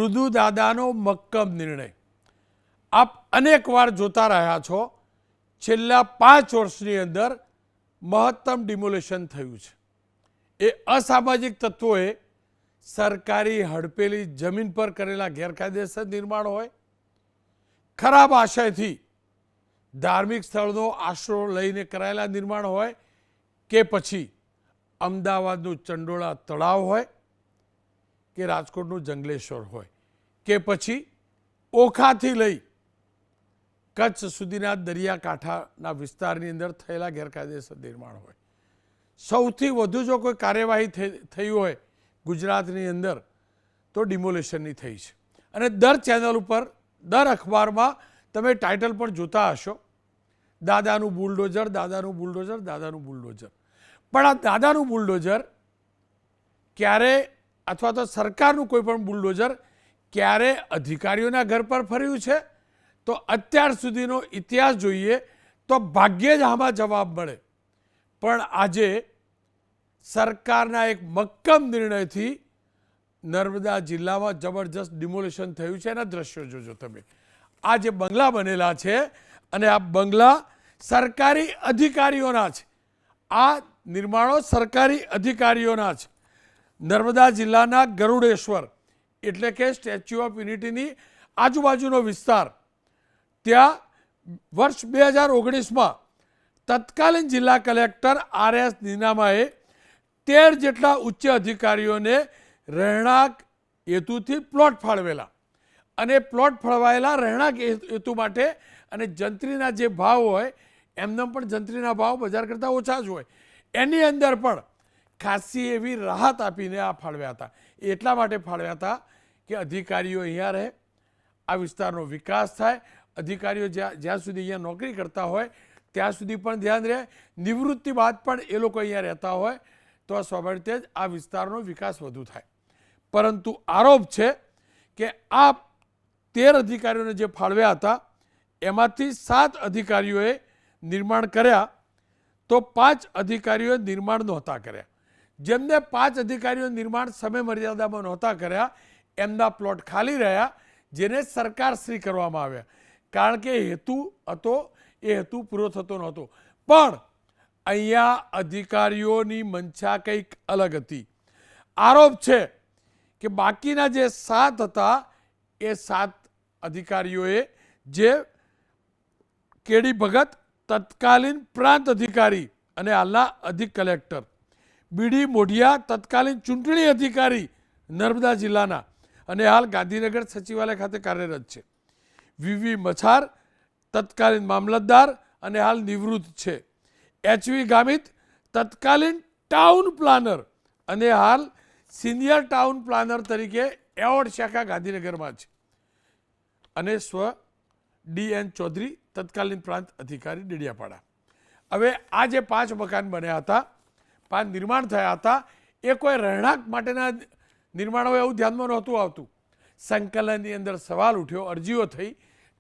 મૃદુ દાદાનો મક્કમ નિર્ણય. આપ અનેકવાર જોતા રહ્યા છો, છેલ્લા 5 વર્ષની અંદર મહત્તમ ડિમોલેશન થયું છે. એ અસામાજિક તત્વોએ સરકારી હડપેલી જમીન પર કરેલા ગેરકાયદેસર નિર્માણ હોય, ખરાબ આશયથી ધાર્મિક સ્થળનો આશરો લઈને કરાયેલા નિર્માણ હોય, કે પછી અમદાવાદનું ચંડોળા તળાવ હોય, કે રાજકોટનું જંગલેશ્વર હોય, કે પછી ઓખાથી લઈ કચ્છ સુધીના દરિયાકાંઠાના વિસ્તારની અંદર થયેલા ગેરકાયદેસર નિર્માણ હોય. સૌથી વધુ જો કોઈ કાર્યવાહી થઈ હોય ગુજરાતની અંદર તો ડિમોલેશનની થઈ છે. અને દર ચેનલ ઉપર, દર અખબારમાં તમે ટાઇટલ પણ જોતા હશો, દાદાનું બુલડોઝર, દાદાનું બુલડોઝર, દાદાનું બુલડોઝર. પણ આ દાદાનું બુલડોઝર ક્યારે, અથવા તો સરકારનું કોઈ પણ બુલડોઝર ક્યારે અધિકારીઓના ઘર પર ફર્યું છે? તો અત્યાર સુધીનો ઇતિહાસ જોઈએ તો ભાગ્યે જ આમાં જવાબ મળે. પણ આજે સરકારના એક મક્કમ નિર્ણયથી નર્મદા જિલ્લામાં જબરજસ્ત ડિમોલેશન થયું છે. એના દ્રશ્યો જોજો તમે. આ જે બંગલા બનેલા છે, અને આ બંગલા સરકારી અધિકારીઓના છે. આ નિર્માણો સરકારી અધિકારીઓના છે. નર્મદા જિલ્લાના ગરુડેશ્વર એટલે કે સ્ટેચ્યુ ઓફ યુનિટીની આજુબાજુનો વિસ્તાર, ત્યાં વર્ષ 2019માં તત્કાલીન જિલ્લા કલેક્ટર RS નીનામાએ 13 જેટલા ઉચ્ચ અધિકારીઓને રહેણાંક હેતુથી પ્લોટ ફાળવેલા. અને પ્લોટ ફળવાયેલા રહેણાંક હેતુ માટે, અને જંત્રીના જે ભાવ હોય એમને પણ જંત્રીના ભાવ બજાર કરતાં ઓછા જ હોય, એની અંદર પણ ખાસી એવી રાહત આપીને આ ફાળવ્યા હતા. એટલા માટે ફાળવ્યા હતા કે અધિકારીઓ અહીંયા રહે, આ વિસ્તારનો વિકાસ થાય, અધિકારીઓ જ્યાં સુધી અહીંયા નોકરી કરતા હોય ત્યાં સુધી પણ ધ્યાન રહે, નિવૃત્તિ બાદ પણ એ લોકો અહીંયા રહેતા હોય તો સ્વાભાવિક રીતે જ આ વિસ્તારનો વિકાસ વધુ થાય. પરંતુ આરોપ છે કે આ 13 અધિકારીઓને જે ફાળવ્યા હતા એમાંથી 7 અધિકારીઓએ નિર્માણ કર્યા, તો 5 અધિકારીઓએ નિર્માણ નહોતા કર્યા. જેમને 5 અધિકારીઓ નિર્માણ સમય મર્યાદામાં નહોતા કર્યા, એમના પ્લોટ ખાલી રહ્યા, જેને સરકારશ્રી કરવામાં આવ્યા. કારણ કે હેતુ હતો, એ હેતુ પૂરો થતો નહોતો. પણ અહીંયા અધિકારીઓની મંશા કંઈક અલગ હતી. આરોપ છે કે બાકીના જે 7 હતા એ 7 અધિકારીઓએ, જે કેડી ભગત તત્કાલીન પ્રાંત અધિકારી અને હાલના અધિક કલેક્ટર, બીડી મોઢિયા તત્કાલીન ચૂંટણી અધિકારી નર્મદા જિલ્લાના અને હાલ ગાંધીનગર સચિવાલય ખાતે કાર્યરત છે, VV મછાર તત્કાલીન મામલતદાર અને હાલ નિવૃત્ત છે, HV ગામિત તત્કાલીન ટાઉન પ્લાનર અને હાલ સિનિયર ટાઉન પ્લાનર તરીકે એવોર્ડ શાખા ગાંધીનગરમાં છે, અને DN ચૌધરી તત્કાલીન પ્રાંત અધિકારી ડેડિયાપાડા. હવે આ જે 5 મકાન બન્યા હતા, 5 નિર્માણ થયા હતા, એ કોઈ રહેણાંક માટેના નિર્માણો એવું ધ્યાનમાં નહોતું આવતું. સંકલનની અંદર સવાલ ઉઠ્યો, અરજીઓ થઈ,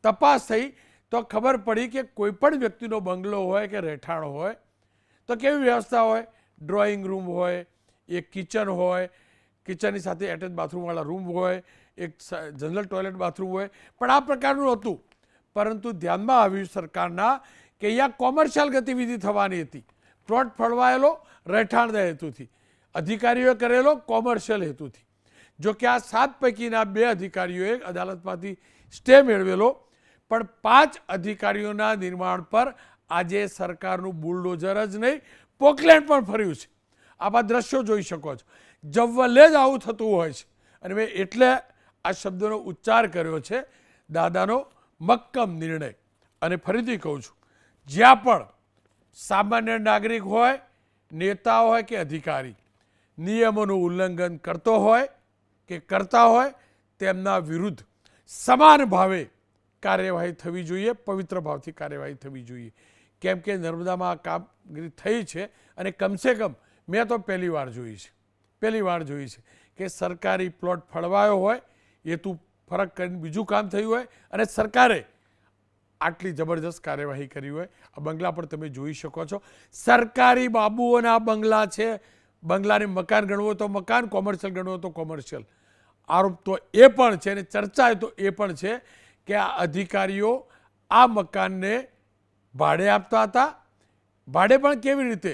તપાસ થઈ, તો ખબર પડી કે કોઈ પણ વ્યક્તિનો બંગલો હોય કે રહેઠાણ હોય તો કેવી વ્યવસ્થા હોય? ડ્રોઈંગ રૂમ હોય, એક કિચન હોય, કિચનની સાથે એટેચ બાથરૂમવાળા રૂમ હોય, એક જનરલ ટોયલેટ બાથરૂમ હોય, પણ આ પ્રકારનું હતું. પરંતુ ધ્યાનમાં આવ્યું સરકારના કે અહીંયા કોમર્શિયલ ગતિવિધિ થવાની હતી. પ્લોટ ફળવાયેલો રહેઠાણના હેતુથી, અધિકારીઓએ કરેલો કોમર્શિયલ હેતુથી. જો કે આ 7 પૈકીના 2 અધિકારીઓએ અદાલતમાંથી સ્ટે મેળવેલો, પણ 5 અધિકારીઓના નિર્માણ પર આજે સરકારનું બુલડોઝર જ નહીં, પોકલેન્ડ પણ ફર્યું છે. આવા દ્રશ્યો જોઈ શકો છો. જવ્વલે જ આવું થતું હોય છે. અને મેં એટલે આ શબ્દનો ઉચ્ચાર કર્યો છે, દાદાનો મક્કમ નિર્ણય. અને ફરીથી કહું છું, જ્યાં પણ સામાન્ય નાગરિક હોય, નેતા હોય કે અધિકારી નિયમોનું ઉલ્લંઘન કરતો હોય કે કરતા હોય, તેમના વિરુદ્ધ સમાન ભાવે કાર્યવાહી થવી જોઈએ, પવિત્ર ભાવથી કાર્યવાહી થવી જોઈએ. કેમ કે નર્મદામાં આ કામગીરી થઈ છે, અને કમસે કમ મેં તો પહેલી વાર જોઈ છે કે સરકારી પ્લોટ ફળવાયો હોય, હેતુ ફરક કરીને બીજું કામ થયું હોય, અને સરકારે આટલી જબરજસ્ત કાર્યવાહી કરી હોય. આ બંગલા પર તમે જોઈ શકો છો, સરકારી બાબુઓના બંગલા છે. બંગલાને મકાન ગણવો તો મકાન, કોમર્શિયલ ગણવો તો કોમર્શિયલ. આરોપ તો એ પણ છે અને ચર્ચા તો એ પણ છે કે આ અધિકારીઓ આ મકાનને ભાડે આપતા હતા. ભાડે પણ કેવી રીતે?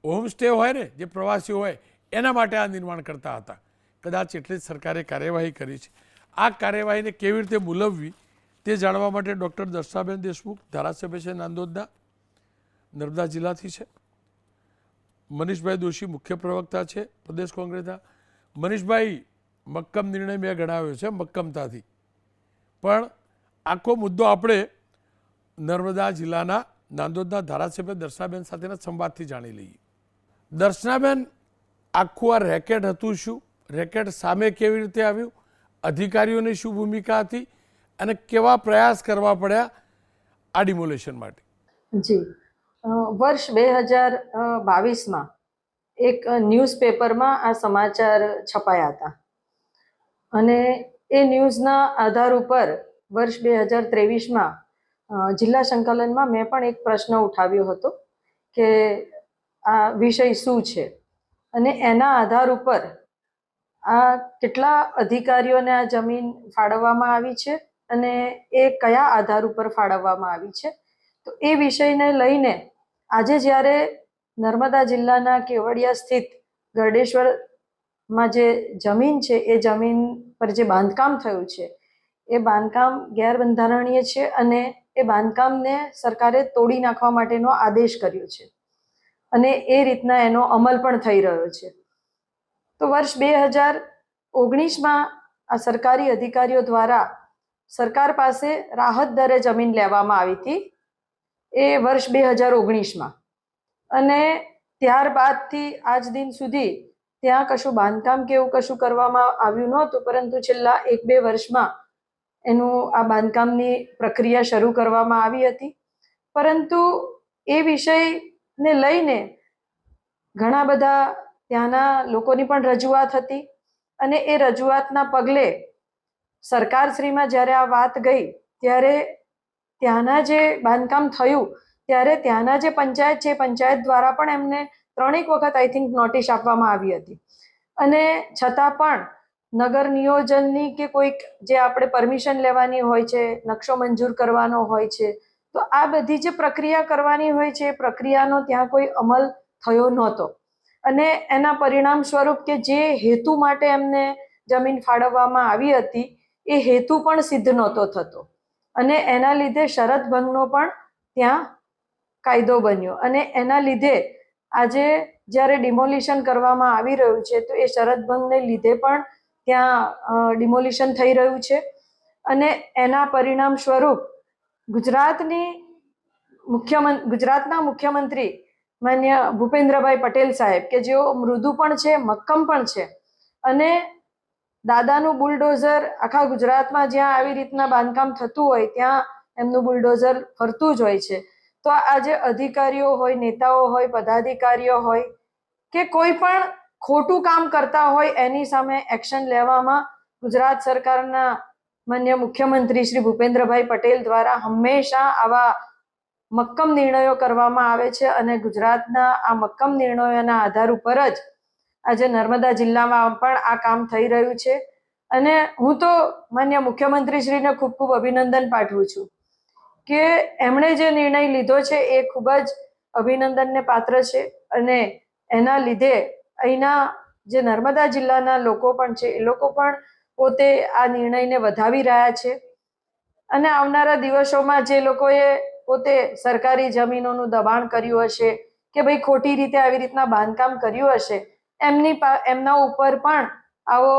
હોમસ્ટે હોય ને, જે પ્રવાસીઓ હોય એના માટે આ નિર્માણ કરતા હતા. કદાચ એટલે જ સરકારે કાર્યવાહી કરી છે. આ કાર્યવાહીને કેવી રીતે મૂલવવી તે જાણવા માટે ડૉક્ટર દર્શનાબેન દેશમુખ, ધારાસભ્ય છે નાંદોદના, નર્મદા જિલ્લાથી છે. મનીષભાઈ દોશી, મુખ્ય પ્રવક્તા છે પ્રદેશ કોંગ્રેસના. મનીષભાઈ, મક્કમ નિર્ણય મેં ગણાવ્યો છે, મક્કમતાથી. પણ આખો મુદ્દો આપણે નર્મદા જિલ્લાના નાંદોદના ધારાસભ્ય દર્શનાબેન સાથેના સંવાદથી જાણી લઈએ. દર્શનાબેન, આખું આ રેકેટ હતું શું? રેકેટ સામે કેવી રીતે આવ્યું? અધિકારીઓની શું ભૂમિકા હતી અને કેવા પ્રયાસ કરવા પડ્યા આ ડિમોલેશન માટે? જી, વર્ષ 2022માં એક ન્યૂઝપેપરમાં આ સમાચાર છપાયા હતા અને એ ન્યૂઝના આધાર ઉપર વર્ષ 2023માં જિલ્લા સંકલનમાં મેં પણ એક પ્રશ્ન ઉઠાવ્યો હતો કે આ વિષય શું છે, અને એના આધાર ઉપર આ કેટલા અધિકારીઓને આ જમીન ફાળવવામાં આવી છે અને એ કયા આધાર ઉપર ફાળવવામાં આવી છે. તો એ વિષયને લઈને આજે જ્યારે નર્મદા જિલ્લાના કેવડિયા સ્થિત ગરડેશ્વરમાં જે જમીન છે એ જમીન પર જે બાંધકામ થયું છે એ બાંધકામ ગેરબંધારણીય છે અને એ બાંધકામને સરકારે તોડી નાખવા માટેનો આદેશ કર્યો છે અને એ રીતના એનો અમલ પણ થઈ રહ્યો છે. તો વર્ષ 2019માં આ સરકારી અધિકારીઓ દ્વારા સરકાર પાસે રાહત દરે જમીન લેવામાં આવી હતી, એ વર્ષ 2019માં, અને ત્યારબાદથી આજ દિન સુધી ત્યાં કશું બાંધકામ કે એવું કશું કરવામાં આવ્યું નહોતું, પરંતુ છેલ્લા 1-2 વર્ષમાં એનું આ બાંધકામની પ્રક્રિયા શરૂ કરવામાં આવી હતી. પરંતુ એ વિષયને લઈને ઘણા બધા ત્યાંના લોકોની પણ રજૂઆત હતી અને એ રજૂઆતના પગલે સરકારશ્રીમાં જ્યારે આ વાત ગઈ ત્યારે ત્યાંના જે બાંધકામ થયું ત્યારે ત્યાંના જે પંચાયત છે, પંચાયત દ્વારા પણ એમને 3 વખત આઈ થિંક નોટિસ આપવામાં આવી હતી, અને છતાં પણ નગર નિયોજનની કે કોઈક જે આપણે પરમિશન લેવાની હોય છે, નકશો મંજૂર કરવાનો હોય છે, તો આ બધી જે પ્રક્રિયા કરવાની હોય છે એ પ્રક્રિયાનો ત્યાં કોઈ અમલ થયો નહોતો. અને એના પરિણામ સ્વરૂપ કે જે હેતુ માટે એમને જમીન ફાળવવામાં આવી હતી એ હેતુ પણ સિદ્ધ નહોતો થતો અને એના લીધે શરત ભંગનો પણ ત્યાં કાયદો બન્યો અને એના લીધે આજે જ્યારે ડિમોલિશન કરવામાં આવી રહ્યું છે તો એ શરત ભંગને લીધે પણ ત્યાં ડિમોલિશન થઈ રહ્યું છે. અને એના પરિણામ સ્વરૂપ ગુજરાતના મુખ્યમંત્રી માન્ય ભૂપેન્દ્રભાઈ પટેલ સાહેબ, કે જેઓ મૃદુ પણ છે, મક્કમ પણ છે, અને દાદાનું બુલડોઝર આખા ગુજરાતમાં જ્યાં આવી રીતના બાંધકામ થતું હોય ત્યાં એમનું બુલડોઝર ફરતું જ હોય છે. તો આજે અધિકારીઓ હોય, નેતાઓ હોય, પદાધિકારીઓ હોય કે કોઈ પણ ખોટું કામ કરતા હોય એની સામે એક્શન લેવામાં ગુજરાત સરકારના માન્ય મુખ્યમંત્રી શ્રી ભૂપેન્દ્રભાઈ પટેલ દ્વારા હંમેશા આવા મક્કમ નિર્ણયો કરવામાં આવે છે અને ગુજરાતના આ મક્કમ નિર્ણયોના આધાર ઉપર જ આજે નર્મદા જિલ્લામાં પણ આ કામ થઈ રહ્યું છે. અને હું તો માન્ય મુખ્યમંત્રીશ્રીને ખૂબ ખૂબ અભિનંદન પાઠવું છું કે એમણે જે નિર્ણય લીધો છે એ ખૂબ જ અભિનંદનને પાત્ર છે અને એના લીધે અહીંના જે નર્મદા જિલ્લાના લોકો પણ છે એ લોકો પણ પોતે આ નિર્ણયને વધાવી રહ્યા છે અને આવનારા દિવસોમાં જે લોકોએ પોતે સરકારી જમીનોનું દબાણ કર્યું હશે કે ભાઈ ખોટી રીતે આવી રીતના બાંધકામ કર્યું હશે એમના ઉપર પણ આવો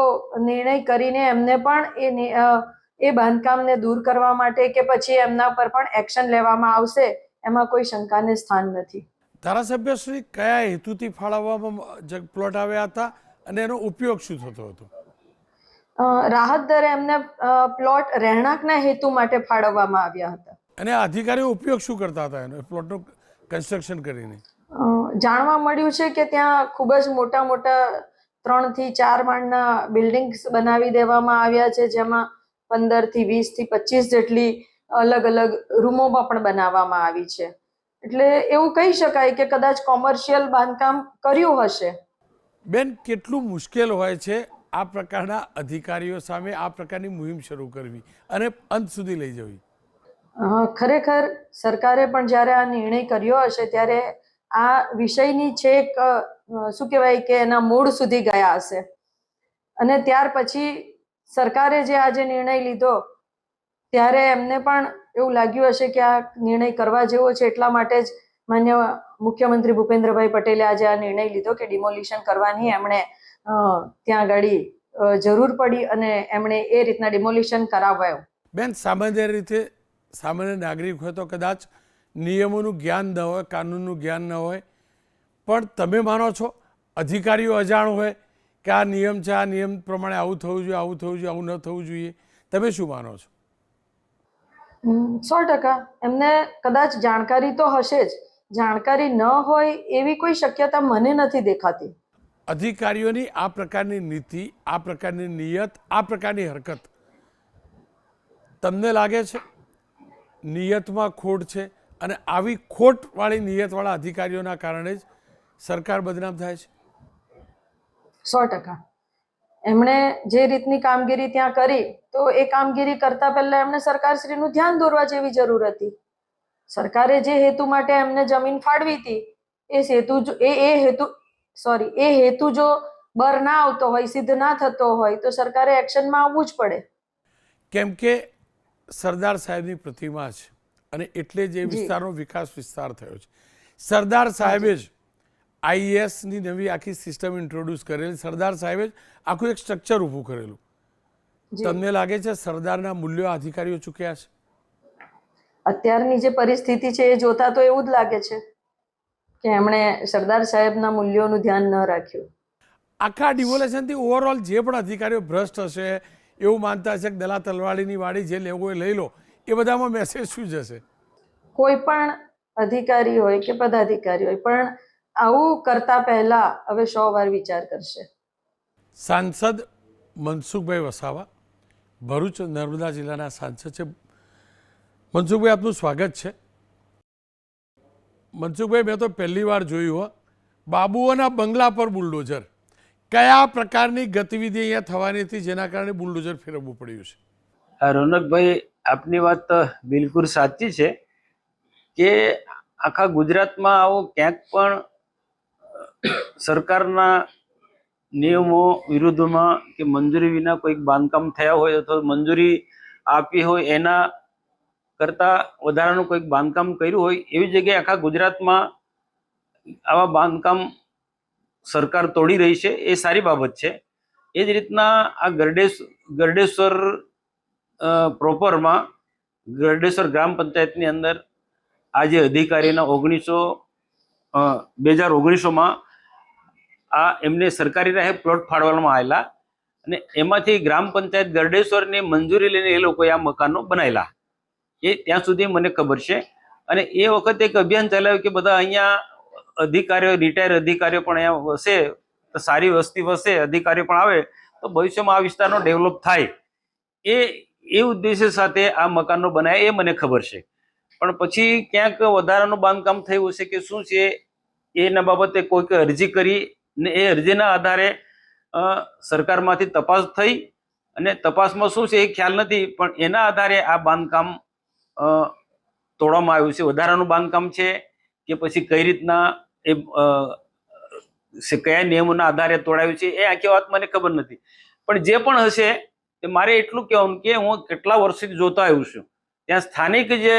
નિર્ણય કરીને એમને પણ એ બાંધકામને દૂર કરવા માટે કે પછી એમના પર પણ એક્શન લેવામાં આવશે, એમાં કોઈ શંકાને સ્થાન નથી. ધારાસભ્ય શ્રી, કયા હેતુથી ફાળવવામાં પ્લોટ આવ્યા હતા અને એનો ઉપયોગ શું થતો હતો? રાહત દરે એમને પ્લોટ રહેણાંકના હેતુ માટે ફાળવવામાં આવ્યા હતા. અને અધિકારીઓ ઉપયોગ શું કરતા હતા એનો, પ્લોટનું કન્સ્ટ્રક્શન કરીને? જાણવા મળ્યું છે કે ત્યાં ખૂબ જ મોટા મોટા 3 થી 4 માળના બિલ્ડિંગ્સ બનાવી દેવામાં આવ્યા છે, જેમાં 15 થી 20 થી 25 જેટલી અલગ અલગ રૂમોમાં પણ બનાવવામાં આવી છે. એટલે એવું કહી શકાય કે કદાચ કોમર્શિયલ બાંધકામ કર્યું હશે. બેન, કેટલું મુશ્કેલ હોય છે આ પ્રકારના અધિકારીઓ સામે આ પ્રકારની મુહિમ શરૂ કરવી અને અંત સુધી લઈ જવી? ખરેખર સરકારે પણ જ્યારે આ નિર્ણય કર્યો હશે ત્યારે આ વિષયની છેક શું કહેવાય કે એના મૂળ સુધી ગયા હશે અને ત્યાર પછી સરકારે જે આજે નિર્ણય લીધો ત્યારે એમને પણ એવું લાગ્યું હશે કે આ નિર્ણય કરવા જેવો છે, એટલા માટે જ માન્ય મુખ્યમંત્રી ભૂપેન્દ્રભાઈ પટેલે આજે આ નિર્ણય લીધો કે ડિમોલિશન કરવાની એમણે ત્યાં આગળ જરૂર પડી અને એમણે એ રીતના ડિમોલિશન કરાવાયું. બેન, સામાન્ય રીતે સામાન્ય નાગરિક હોય તો કદાચ નિયમોનું જ્ઞાન ન હોય, કાનૂનનું જ્ઞાન ન હોય, પણ તમે માનો છો અધિકારીઓ અજાણ હોય કે આ નિયમ છે, આ નિયમ પ્રમાણે આવું થવું જોઈએ, આવું થવું જોઈએ, આવું ન થવું જોઈએ? તમે શું માનો છો? 100% એમને કદાચ જાણકારી તો હશે જ, જાણકારી ન હોય એવી કોઈ શક્યતા મને નથી દેખાતી. અધિકારીઓની આ પ્રકારની નીતિ, આ પ્રકારની નિયત, આ પ્રકારની હરકત તમને લાગે છે નિયતમાં ખોટ છે અને આવી ખોટવાળી નિયતવાળા અધિકારીઓના કારણે જ સરકાર બદનામ થાય છે? 100% એમણે જે રીતની કામગીરી ત્યાં કરી તો એ કામગીરી કરતા પહેલા એમને સરકારશ્રીનું ધ્યાન દોરવા જેવી જરૂર હતી. સરકારે જે હેતુ માટે એમને જમીન ફાળવી હતી એ હેતુ જો બર ના આવતો હોય, સિદ્ધ ના થતો હોય તો સરકારે એક્શનમાં આવવું જ પડે. કેમ કે સરદાર સાહેબની પ્રતિમા છે અને એટલે જ એ વિસ્તારનો વિકાસ વિસ્તાર થયો છે. સરદાર સાહેબે જ આઈએસની નવી આખી સિસ્ટમ ઇન્ટ્રોડ્યુસ કરેલી, સરદાર સાહેબે જ આખું એક સ્ટ્રક્ચર ઊભું કરેલું. તમને લાગે છે સરદારના મૂલ્યો અધિકારીઓ ચૂક્યા છે? અત્યારની જે પરિસ્થિતિ છે એ જોતા તો એવું જ લાગે છે કે એમણે સરદાર સાહેબના મૂલ્યોનું ધ્યાન ન રાખ્યું. આખા ડિમોલેશનથી ઓવરઓલ જે પણ અધિકારીઓ ભ્રષ્ટ હશે એવું માનતા હશે કે દલા તલવાડીની વાડી જે લેવું હોય લઈ લો, એ બધામાં મેસેજ શું જશે? કોઈ પણ અધિકારી હોય કે પદાધિકારી હોય પણ આવું કરતા પહેલા હવે 100 વાર વિચાર કરશે. સાંસદ મનસુખભાઈ વસાવા ભરૂચ નર્મદા જિલ્લાના સાંસદ છે. મનસુખભાઈ, આપનું સ્વાગત છે. મનસુખભાઈ, મેં તો પહેલી વાર જોયું હો બાબુઓના બંગલા પર બુલડોઝર. કયા પ્રકારની ગતિવિધિ અહીંયા થવાની હતી જેના કારણે બુલડોઝર ફેરવવું પડ્યું છે? રોનકભાઈ, આપની વાત બિલકુલ સાચી છે કે આખા ગુજરાતમાં આવો ક્યાંક પણ સરકારના નિયમો વિરુદ્ધમાં કે મંજૂરી વિના કોઈક બાંધકામ થયા હોય અથવા મંજૂરી આપી હોય એના કરતા વધારાનું કોઈક બાંધકામ કર્યું હોય એવી જગ્યાએ આખા ગુજરાતમાં આવા બાંધકામ સરકાર તોડી રહી છે, એ સારી બાબત છે. એ જ રીતના આ ગરડેશ્વર પ્રોપરમાં ગરડેશ્વર ગ્રામ પંચાયતની અંદર આ જે અધિકારીના 2019માં આ એમને સરકારી રાહે પ્લોટ ફાળવવામાં આવેલા અને એમાંથી ગ્રામ પંચાયત ગરડેશ્વરની મંજૂરી લઈને એ લોકોએ આ મકાનો બનાવેલા. એ ત્યાં સુધી મને ખબર છે. અને એ વખતે એક અભિયાન ચલાવ્યું કે બધા અહીંયા અધિકારીઓ, રિટાયર અધિકારીઓ પણ અહીંયા વસે તો સારી વસ્તી વસે, અધિકારીઓ પણ આવે તો ભવિષ્યમાં આ વિસ્તારનો ડેવલપ થાય. એ ઉદ્દેશ્ય સાથે આ મકાનો બનાવ્યા એ મને ખબર છે. પણ પછી ક્યાંક વધારાનું બાંધકામ થયું હશે કે શું છે એના બાબતે કોઈક અરજી કરી ને એ અરજીના આધારે સરકારમાંથી તપાસ થઈ અને તપાસમાં શું છે એ ખ્યાલ નથી, પણ એના આધારે આ બાંધકામ તોડવામાં આવ્યું છે. વધારાનું બાંધકામ છે કે પછી કઈ રીતના એ કયા નિયમોના આધારે તોડાયું છે એ આખી વાત મને ખબર નથી. પણ જે પણ હશે એ મારે એટલું કહેવાનું કે હું કેટલા વર્ષથી જોતા આવ્યું છું ત્યાં સ્થાનિક જે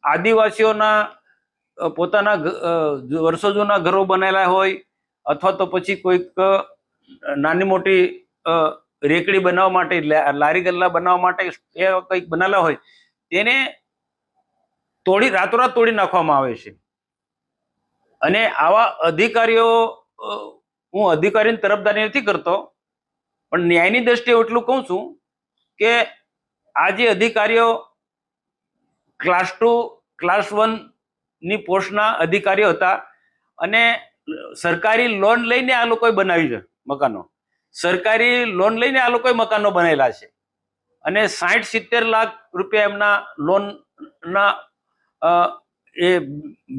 આદિવાસીઓના પોતાના વર્ષો જૂના ઘરો બનાવેલા હોય અથવા તો પછી કોઈક નાની મોટી રેકડી બનાવવા માટે, લારી ગલ્લા બનાવવા માટે એ કંઈક બનાવેલા હોય તેને રાતોરાત તોડી નાખવામાં આવે છે. અને આવા અધિકારીઓ, હું અધિકારીની તરફદારી નથી કરતો પણ ન્યાયની દ્રષ્ટિએ એટલું કહું છું કે આ જે અધિકારીઓ ક્લાસ 2, ક્લાસ 1 ની પોસ્ટના અધિકારીઓ હતા અને સરકારી લોન લઈને આ લોકોએ બનાવી છે મકાનો. સરકારી લોન લઈને આ લોકોએ મકાનો બનાવેલા છે અને 60-70 લાખ રૂપિયા એમના લોનના એ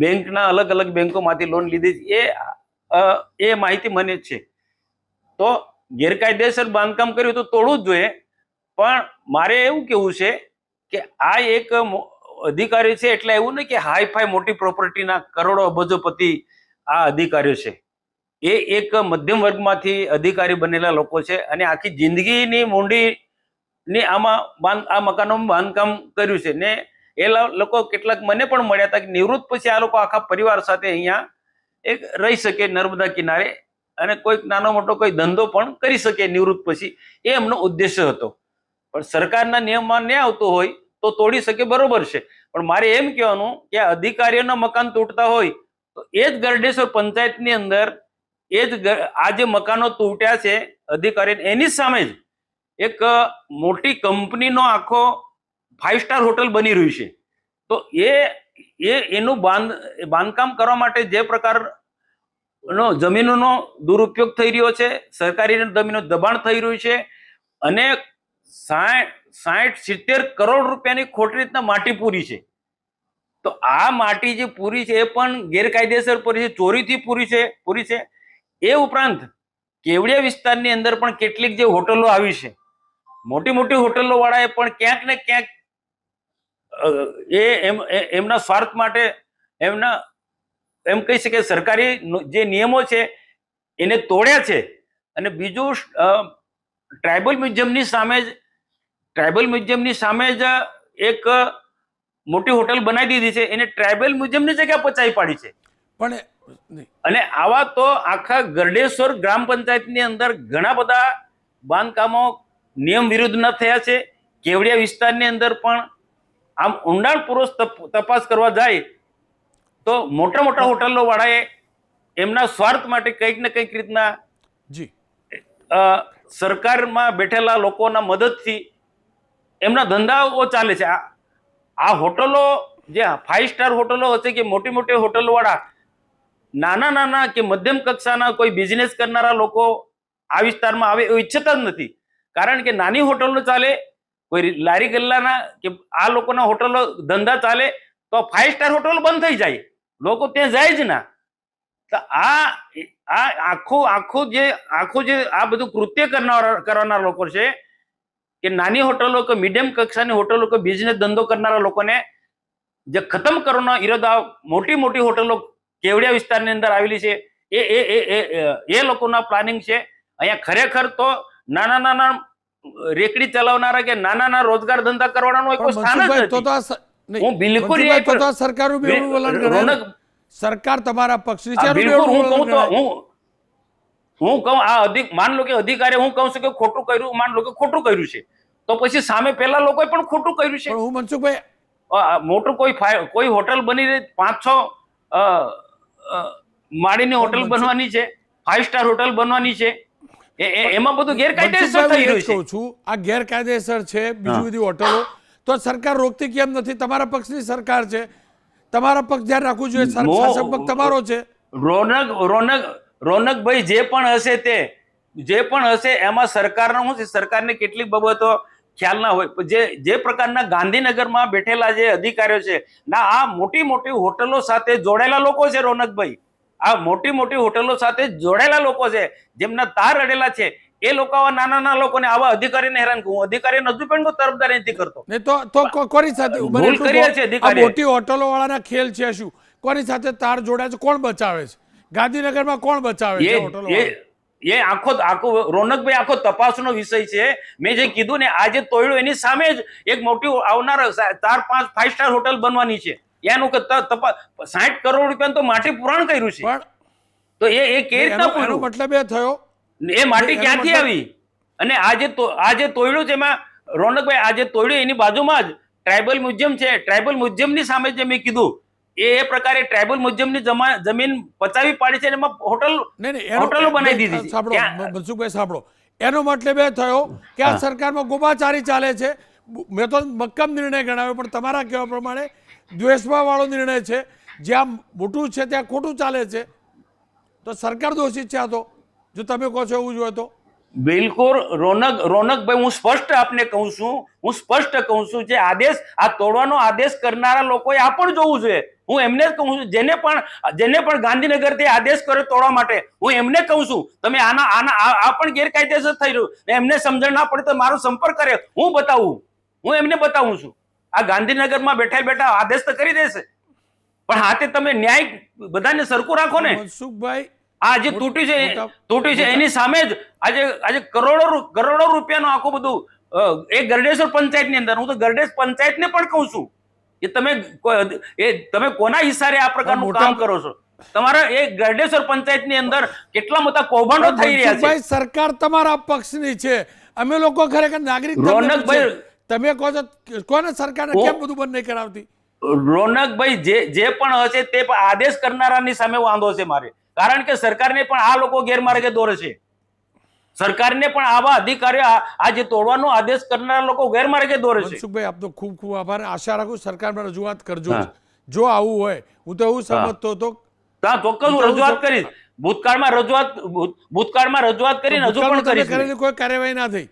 બેંકના અલગ અલગ બેંકોમાંથી લોન લીધી. એ એ માહિતી મને છે. તો ગેરકાયદેસર બાંધકામ કર્યું તો તોડવું જ જોઈએ, પણ મારે એવું કેવું છે કે આ એક અધિકારી છે એટલે એવું નહીં કે હાઈ ફાઈ મોટી પ્રોપર્ટીના કરોડો અબજોપતિ આ અધિકારીઓ છે. એ એક મધ્યમ વર્ગમાંથી અધિકારી બનેલા લોકો છે અને આખી જિંદગીની મૂંડીની આમાં આ મકાનોમાં બાંધકામ કર્યું છે ને એ લોકો કેટલાક મને પણ મળ્યા હતા કે નિવૃત્ત પછી આ લોકો આખા પરિવાર સાથે અહીંયા એક રહી શકે નર્મદા કિનારે અને કોઈક નાનો મોટો કોઈ ધંધો પણ કરી શકે નિવૃત્ત પછી. એ એમનો ઉદ્દેશ્ય હતો. પણ સરકારના નિયમમાં ન આવતો હોય તો તોડી શકે, બરોબર છે, પણ મારે એમ કહેવાનું કે આ અધિકારીઓના મકાન તૂટતા હોય તો એ જ ગરડેશ્વર પંચાયતની અંદર એ જ આ જે મકાનો તૂટ્યા છે અધિકારી એની સામે જ એક મોટી કંપનીનો આખો 5 સ્ટાર હોટલ બની રહ્યું છે. તો એનું બાંધકામ કરવા માટે જે પ્રકારનો જમીનોનો દુરુપયોગ થઈ રહ્યો છે, સરકારી જમીનો દબાણ થઈ રહ્યું છે અને 60-70 કરોડ રૂપિયાની ખોટી રીતના માટી પૂરી છે. તો આ માટી જે પૂરી છે એ પણ ગેરકાયદેસર પૂરી છે, ચોરીથી પૂરી છે. એ ઉપરાંત કેવડિયા વિસ્તારની અંદર પણ કેટલીક જે હોટલો આવી છે, મોટી મોટી હોટલો વાળાએ પણ ક્યાંક ને ક્યાંક એમના સ્વાર્થ માટે એમ કહી શકે સરકારી જે નિયમો છે એને તોડ્યા છે. અને બીજું ટ્રાઇબલ મ્યુઝિયમની સામે જ એક મોટી હોટલ બનાવી દીધી છે, એને ટ્રાઇબલ મ્યુઝિયમની જગ્યા પચાવી પાડી છે. પણ અને આવા તો આખા ગરડેશ્વર ગ્રામ પંચાયતની અંદર ઘણા બધા બાંધકામો નિયમ વિરુદ્ધના થયા છે. કેવડિયા વિસ્તારની અંદર પણ આમ ઊંડાણપૂર્વક તપાસ કરવા જાય તો મોટા મોટા હોટલો વાળાએ એમના સ્વાર્થ માટે કંઈક ને કંઈક રીતના જી સરકારમાં બેઠેલા લોકોના મદદથી એમના ધંધાઓ ચાલે છે. આ હોટલો જે 5 સ્ટાર હોટલો હશે કે મોટી મોટી હોટલો વાળા નાના કે મધ્યમ કક્ષાના કોઈ બિઝનેસ કરનારા લોકો આ વિસ્તારમાં આવે એવું ઈચ્છતા જ નથી. કારણ કે નાની હોટલો ચાલે, કોઈ લારી ગલ્લાના કે આ લોકોના હોટલો ધંધા ચાલે તો 5 સ્ટાર હોટલ બંધ થઈ જાય, લોકો ત્યાં જાય જ ના. તો આ આખું જે આ બધું કૃત્ય કરનારા લોકો છે કે નાની હોટલો કે મીડિયમ કક્ષાની હોટલો કે બિઝનેસ ધંધો કરનારા લોકોને જે ખતમ કરવાનો ઈરાદો મોટી મોટી હોટલો કેવડિયા વિસ્તારની અંદર આવેલી છે એ લોકોના પ્લાનિંગ છે. અહીંયા ખરેખર તો નાના રેકડી ચલાવનારા કે નાના રોજગાર ધંધા કરવાનો કોઈ સ્થાન જ નથી. હું બિલકુલ સરકારનું બેવડું વલણ ગણાય. સરકાર તમારા પક્ષની છે. હું કહું માન લો કે અધિકારી હું કહું છું કે ખોટું કર્યું, માન લો કે ખોટું કર્યું છે તો પછી સામે પેલા લોકોએ પણ ખોટું કર્યું છે. હું મનસુખભાઈ મોટું કોઈ હોટલ બની 5-6 માળીની હોટલ બનવાની છે, 5 સ્ટાર હોટલ બનવાની છે, એમાં બધું ગેરકાયદેસર થઈ રહ્યું છે. છું આ ગેરકાયદેસર છે બીજી બધી હોટલો, તો સરકાર રોકતી કેમ નથી? તમારા પક્ષની સરકાર છે, તમારા પક્ષ ધ્યાન રાખવું જોઈએ. શાસક પક્ષ તમારો છે. રોનકભાઈ જે પણ હશે એમાં સરકારનો શું છે, સરકારને કેટલીક બાબતો ખ્યાલ ના હોય. જે પ્રકારના ગાંધીનગરમાં બેઠેલા જે અધિકારીઓ છે ના, આ મોટી મોટી હોટલો સાથે જોડાયેલા લોકો છે. રોનકભાઈ, આ મોટી મોટી હોટલો સાથે જોડાયેલા લોકો છે, જેમના તાર અડેલા છે. એ લોકો આવા નાના લોકોને આવા અધિકારીને હેરાન કરું, અધિકારીને હજુ પણ તરફદારી નથી કરતો. તો કોની સાથે ભૂલ કરી છે અધિકારી? મોટી હોટલો વાળાના ખેલ છે શું? કોની સાથે તાર જોડાય છે? કોણ બચાવે છે? ગાંધીનગરમાં કોણ બચાવે છે હોટલો? એ આખો રોનકભાઈ આખો તપાસનો વિષય છે. મેં જે કીધું ને આજે તોડ્યું એની સામે જ એક મોટી આવનાર 4-5 5 સ્ટાર હોટલ બનવાની છે. એનું 60 કરોડ રૂપિયા તો માટી પુરાણ કર્યું છે. તો એ કેવી રીતના પૂરું? મતલબ એ થયો એ માટી ક્યાંથી આવી? અને આજે તોડ્યું છે એમાં રોનકભાઈ, આજે તોડ્યું એની બાજુમાં જ ટ્રાઇબલ મ્યુઝિયમ છે. ટ્રાઇબલ મ્યુઝિયમની સામે જે મેં કીધું એ પ્રકારે ટ્રાઇબલ મ્યુઝિયમની જમીન પચાવી પાડી છે, એમાં હોટલો બનાવી દીધી છે. સાંભળો મનસુખભાઈ, સાંભળો, એનો મતલબ એ થયો કે આ સરકારમાં ગોબાચારી ચાલે છે. મેં તો મક્કમ નિર્ણય ગણાવ્યો, પણ તમારા કહેવા પ્રમાણે દ્વેષમાં વાળો નિર્ણય છે. જ્યાં મોટું છે ત્યાં ખોટું ચાલે છે, તો સરકાર દોષિત છે. આ તો જો તમે કહો છો એવું જોઈએ તો બિલકુલ રોનકભાઈ, હું સ્પષ્ટ આપને કહું છું જે આદેશ આ તોડવાનો આદેશ કરનારા લોકોએ આ પણ જોવું જોઈએ. હું એમને જ કહું છું, જેને પણ ગાંધીનગરથી આદેશ કર્યો તોડવા માટે, હું એમને કહું છું તમે આ પણ ગેરકાયદેસર થઈ રહ્યું, એમને સમજણ ના પડે તો મારો સંપર્ક કરે, હું એમને બતાવું છું. આ ગાંધીનગરમાં બેઠા આદેશ તો કરી દેશે, પણ હાથે તમે ન્યાય બધાને સરખું રાખો ને. મનસુખભાઈ, આ જે તૂટી છે એની સામે જ આજે કરોડો રૂપિયાનું આખું બધું એ ગરડેશ્વર પંચાયતની અંદર, હું તો ગરડેશ પંચાયતને પણ કહું છું કે તમે કોના હિસારે આ પ્રકારનું કામ કરો છો. તમારા એ ગરડેશ્વર પંચાયતની અંદર કેટલા મોટા કૌભાંડો થઈ રહ્યા છે. મનસુખભાઈ, સરકાર તમારા પક્ષની છે, અમે લોકો ખરેખર નાગરિક. રોનકભાઈ, તમે કહો છો કોને સરકારને કેમ બધું બંધ નહીં કરાવતી? રોનકભાઈ, જે પણ હશે તે આદેશ કરનારાની સામે વાંધો છે મારે, કારણ કે સરકારને પણ આ લોકો ગેરમાર્ગે દોરે છે. સરકારને પણ આવા અધિકારીઓ આ જે તોડવાનો આદેશ કરનારા લોકો ગેરમાર્ગે દોરે છે. મનસુખભાઈ, આપનો ખૂબ ખૂબ આભાર. આશા રાખું સરકારમાં રજૂઆત કરજો. જો આવું હોય, હું તો એવું સમજતો હતો. ચોક્કસ હું રજૂઆત કરીશ. ભૂતકાળમાં રજૂઆત કરીને હજુ પણ કરીશ. કોઈ કાર્યવાહી ના થઈ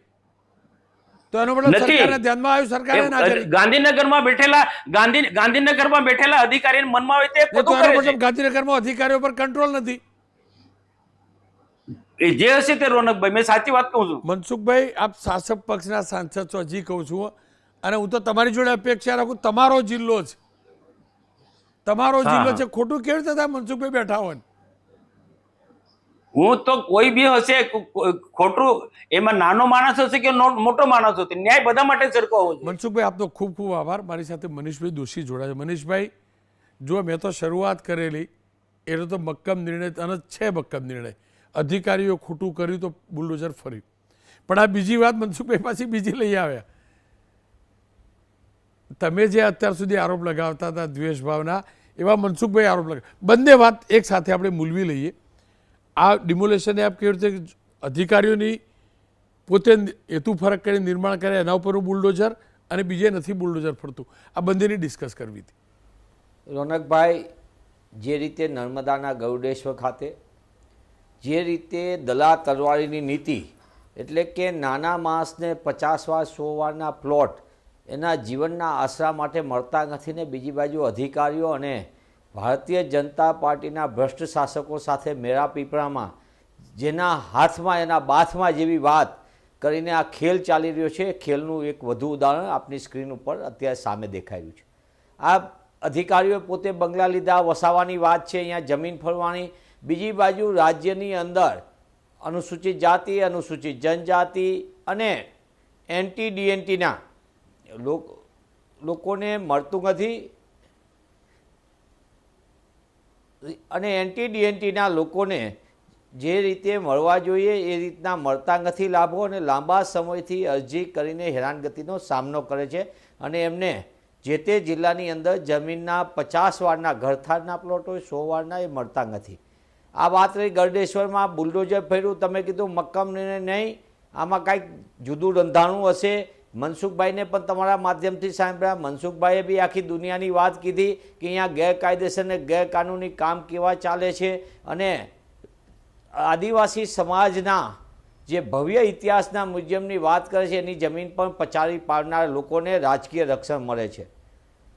તો એનો મતલબ સરકારને ધ્યાનમાં આવ્યું, સરકારે ના કરી. ગાંધીનગરમાં બેઠેલા અધિકારીને મનમાં આવે તે બધું કરે છે. ગાંધીનગરમાં અધિકારીઓ પર કંટ્રોલ નથી. જે હશે તે રોનકભાઈ, મેં સાચી વાત કહું છું. મનસુખભાઈ, આપ શાસક પક્ષના સાંસદ છો, હજી કહું છું, અને હું તો તમારી જોડે અપેક્ષા રાખું. તમારો જિલ્લો છે, ખોટું કેવી રીતે થાય મનસુખભાઈ બેઠા હોય? હું તો કોઈ બી હશે ખોટું, એમાં નાનો માણસ હશે કે મોટો માણસ હશે, ન્યાય બધા માટે સરખો હોવો જોઈએ. મનસુખભાઈ, આપનો ખૂબ ખૂબ આભાર. મારી સાથે મનીષભાઈ દોશી જોડાયા. મનીષભાઈ, જો મેં તો શરૂઆત કરેલી એટલે તો મક્કમ નિર્ણય, અને છે મક્કમ નિર્ણય. અધિકારીઓ ખોટું કર્યું તો બુલડોઝર ફર્યું. પણ આ બીજી વાત મનસુખભાઈ પાછી બીજી લઈ આવ્યા. તમે જે અત્યાર સુધી આરોપ લગાવતા હતા દ્વેષ ભાવના, એવા મનસુખભાઈ આરોપ લગાવ. બંને વાત એક સાથે આપણે મૂલવી લઈએ. આ ડિમોલેશને આપ કેવી રીતે અધિકારીઓની પોતે હેતુ ફરક કરીને નિર્માણ કરે એના ઉપરનું બુલડોઝર, અને બીજે નથી બુલડોઝર ફરતું, આ બંનેની ડિસ્કસ કરવી હતી. રોનકભાઈ, જે રીતે નર્મદાના ગરુડેશ્વર ખાતે જે રીતે દલા તલવારીની નીતિ, એટલે કે નાના માણસને 50 વાર 100 વારના પ્લોટ એના જીવનના આશરા માટે મળતા નથી, ને બીજી બાજુ અધિકારીઓ અને ભારતીય જનતા પાર્ટીના ભ્રષ્ટ શાસકો સાથે મેળા પીપળામાં જેના હાથમાં એના બાથમાં જેવી વાત કરીને આ ખેલ ચાલી રહ્યો છે, ખેલનું એક વધુ ઉદાહરણ આપની સ્ક્રીન ઉપર અત્યારે સામે દેખાયું છે. આ અધિકારીઓએ પોતે બંગલા લીધા, વસાવાની વાત છે, અહીંયા જમીન ફરવાની. બીજી બાજુ રાજ્યની અંદર અનુસૂચિત જાતિ, અનુસૂચિત જનજાતિ અને NT-DNTના લોકોને મળતું નથી, અને NT-DNTના લોકોને જે રીતે મળવા જોઈએ એ રીતના મળતા નથી લાભો, અને લાંબા સમયથી અરજી કરીને હેરાનગતિનો સામનો કરે છે, અને એમને જે તે જિલ્લાની અંદર જમીનના 50 વારના ઘરથારના પ્લોટ હોય, 100 વારના, એ મળતા નથી. આ વાત રહી ગરડેશ્વરમાં બુલડોઝર ફેર્યું, તમે કીધું મક્કમ નિર્ણય નહીં, આમાં કાંઈક જુદું રંધાણું હશે. મનસુખભાઈને પણ તમારા માધ્યમથી સાંભળ્યા, મનસુખભાઈએ બી આખી દુનિયાની વાત કીધી કે અહીંયા ગેરકાયદેસર ને ગેરકાનૂની કામ કેવા ચાલે છે, અને આદિવાસી સમાજના જે ભવ્ય ઇતિહાસના મ્યુઝિયમની વાત કરે છે, એની જમીન પણ પચારી પાડનાર લોકોને રાજકીય રક્ષણ મળે છે.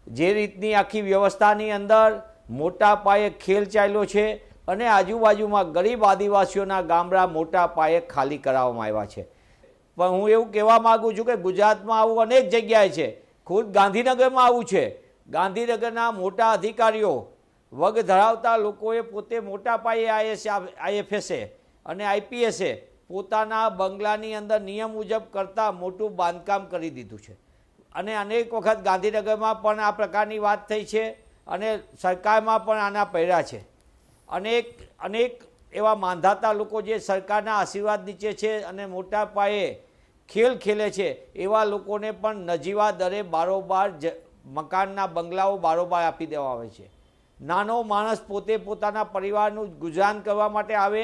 જે રીતની આખી વ્યવસ્થાની અંદર મોટા પાયે ખેલ ચાલ્યો છે, અને આજુબાજુમાં ગરીબ આદિવાસીઓના ગામડા મોટા પાયે ખાલી કરાવવામાં આવ્યા છે. પણ હું એવું કહેવા માગું છું કે ગુજરાતમાં આવું અનેક જગ્યાએ છે, ખુદ ગાંધીનગરમાં આવું છે. ગાંધીનગરના મોટા અધિકારીઓ, વગ ધરાવતા લોકોએ પોતે મોટા પાયે IFSએ અને IPSએ પોતાના બંગલાની અંદર નિયમ મુજબ કરતાં મોટું બાંધકામ કરી દીધું છે, અને અનેક વખત ગાંધીનગરમાં પણ આ પ્રકારની વાત થઈ છે, અને સરકારમાં પણ આના પડ્યા છે. અનેક એવા માંધાતા લોકો જે સરકારના આશીર્વાદ નીચે છે અને મોટા પાયે ખેલ ખેલે છે, એવા લોકોને પણ નજીવા દરે બારોબાર મકાનના બંગલાઓ બારોબાર આપી દેવા આવે છે. નાનો માણસ પોતે પોતાના પરિવારનું ગુજરાન કરવા માટે આવે,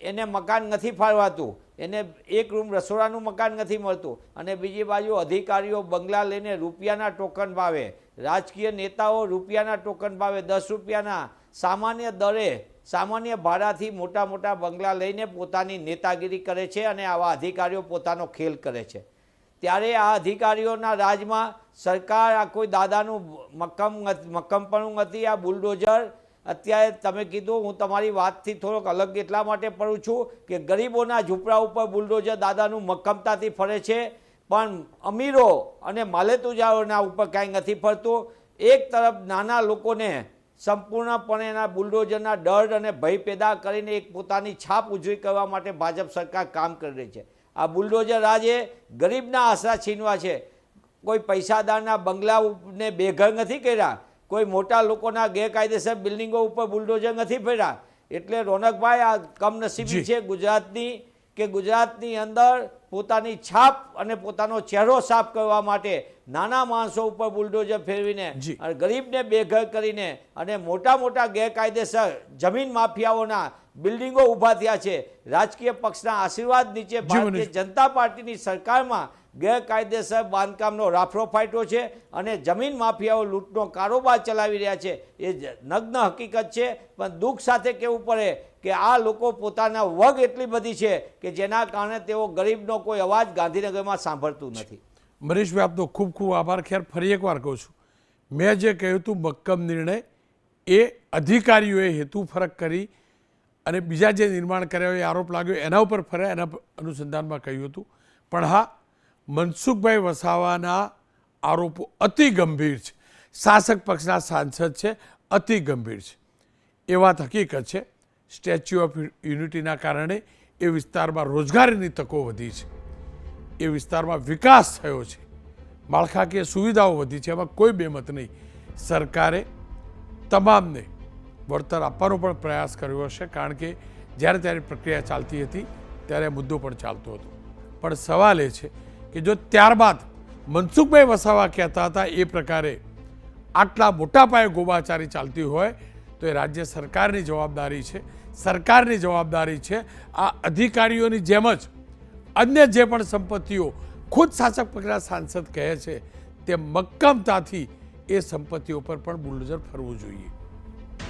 એને મકાન નથી ફાળવાતું, એને એક રૂમ રસોડાનું મકાન નથી મળતું, અને બીજી બાજુ અધિકારીઓ બંગલા લઈને રૂપિયાના ટોકન ભાવે, રાજકીય નેતાઓ રૂપિયાના ટોકન ભાવે 10 રૂપિયાના સામાન્ય દરે સામાન્ય ભાડાથી મોટા મોટા બંગલા લઈને પોતાની નેતાગીરી કરે છે અને આવા અધિકારીઓ પોતાનો ખેલ કરે છે. ત્યારે આ અધિકારીઓના રાજમાં સરકાર આ કોઈ દાદાનું મક્કમપણું નથી. આ બુલડોઝર અત્યારે તમે કીધું, હું તમારી વાતથી થોડોક અલગ એટલા માટે પડું છું કે ગરીબોના ઝૂંપડા ઉપર બુલડોઝર દાદાનું મક્કમતાથી ફરે છે, પણ અમીરો અને માલેતુજારોના ઉપર કાંઈ નથી ફરતું. એક તરફ નાના લોકોને સંપૂર્ણપણે એના બુલડોઝરના ડર અને ભય પેદા કરીને એક પોતાની છાપ ઉજળી કરવા માટે ભાજપ સરકાર કામ કરી રહી છે. આ બુલડોઝર રાજે ગરીબના આશરા છીનવા છે. કોઈ પૈસાદારના બંગલાને બેઘર નથી કર્યા, કોઈ મોટા લોકોના ગેરકાયદેસર બિલ્ડિંગો ઉપર બુલડોઝર નથી ફેર્યા. એટલે રોનકભાઈ, આ કમનસીબી છે ગુજરાતની કે ગુજરાતની અંદર પોતાની છાપ અને પોતાનો ચહેરો સાફ કરવા માટે નાના માણસો ઉપર બુલડોઝર ફેરવીને અને ગરીબને બેઘર કરીને અને મોટા મોટા ગેરકાયદેસર જમીન માફિયાઓના બિલ્ડિંગો ઊભા થયા છે. રાજકીય પક્ષના આશીર્વાદ નીચે ભારતીય જનતા પાર્ટીની સરકારમાં ગેરકાયદેસર બાંધકામનો રાફડો ફાટ્યો છે અને જમીન માફિયાઓ લૂંટનો કારોબાર ચલાવી રહ્યા છે. એ નગ્ન હકીકત છે. પણ દુઃખ સાથે કહેવું પડે કે આ લોકો પોતાના વગ એટલી બધી છે કે જેના કારણે તેઓ ગરીબનો કોઈ અવાજ ગાંધીનગરમાં સાંભળતું નથી. મનીષભાઈ, આપનો ખૂબ ખૂબ આભાર. ખેર, ફરી એકવાર કહું છું, મેં જે કહ્યું હતું મક્કમ નિર્ણય, એ અધિકારીઓએ હેતુ ફરક કરી અને બીજા જે નિર્માણ કર્યા હોય એ આરોપ લાગ્યો એના ઉપર ફર્યા, એના અનુસંધાનમાં કહ્યું હતું. પણ હા, મનસુખભાઈ વસાવાના આરોપો અતિ ગંભીર છે. શાસક પક્ષના સાંસદ છે, અતિ ગંભીર છે. એ વાત હકીકત છે. સ્ટેચ્યુ ઓફ યુનિટીના કારણે એ વિસ્તારમાં રોજગારીની તકો વધી છે, એ વિસ્તારમાં વિકાસ થયો છે, માળખાકીય સુવિધાઓ વધી છે, એમાં કોઈ બેમત નહીં. સરકારે તમામને વળતર આપવાનો પણ પ્રયાસ કર્યો હશે, કારણ કે જ્યારે ત્યારે પ્રક્રિયા ચાલતી હતી ત્યારે મુદ્દો પણ ચાલતો હતો. પણ સવાલ એ છે કે જો ત્યારબાદ મનસુખભાઈ વસાવા કહેતા હતા એ પ્રકારે આટલા મોટા પાયે ગોબાચારી ચાલતી હોય તો એ રાજ્ય સરકારની જવાબદારી છે. સરકારની જવાબદારી છે આ અધિકારીઓની જેમ જ અન્ય જે પણ સંપત્તિઓ ખુદ શાસક પક્ષના સાંસદ કહે છે તે મક્કમતાથી એ સંપત્તિઓ પર પણ બુલડોઝર ફરવું જોઈએ.